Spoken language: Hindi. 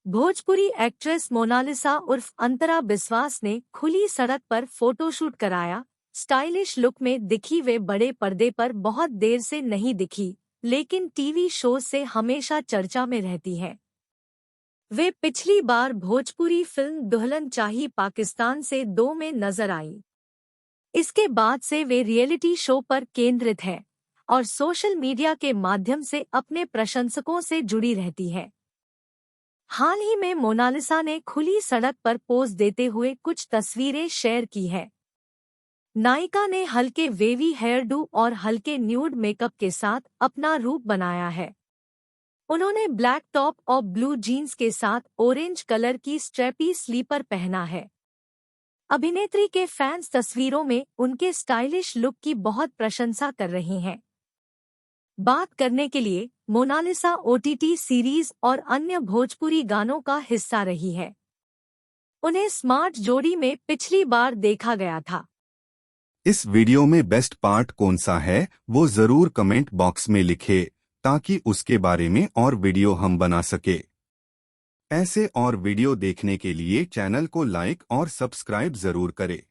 भोजपुरी एक्ट्रेस मोनालिसा उर्फ अंतरा बिस्वास ने खुली सड़क पर फोटोशूट कराया। स्टाइलिश लुक में दिखी वे बड़े पर्दे पर बहुत देर से नहीं दिखी, लेकिन टीवी शो से हमेशा चर्चा में रहती हैं। वे पिछली बार भोजपुरी फिल्म दुल्हन चाही पाकिस्तान से 2 में नजर आई। इसके बाद से वे रियलिटी शो पर केंद्रित हैं और सोशल मीडिया के माध्यम से अपने प्रशंसकों से जुड़ी रहती हैं। हाल ही में मोनालिसा ने खुली सड़क पर पोज देते हुए कुछ तस्वीरें शेयर की हैं। नायिका ने हल्के वेवी हेयर डू और हल्के न्यूड मेकअप के साथ अपना रूप बनाया है। उन्होंने ब्लैक टॉप और ब्लू जीन्स के साथ ऑरेंज कलर की स्ट्रेपी स्लीपर पहना है। अभिनेत्री के फैंस तस्वीरों में उनके स्टाइलिश लुक की बहुत प्रशंसा कर रहे हैं। बात करने के लिए मोनालिसा ओटीटी सीरीज और अन्य भोजपुरी गानों का हिस्सा रही है। उन्हें स्मार्ट जोड़ी में पिछली बार देखा गया था। इस वीडियो में बेस्ट पार्ट कौन सा है वो जरूर कमेंट बॉक्स में लिखे ताकि उसके बारे में और वीडियो हम बना सके। ऐसे और वीडियो देखने के लिए चैनल को लाइक और सब्सक्राइब जरूर करें।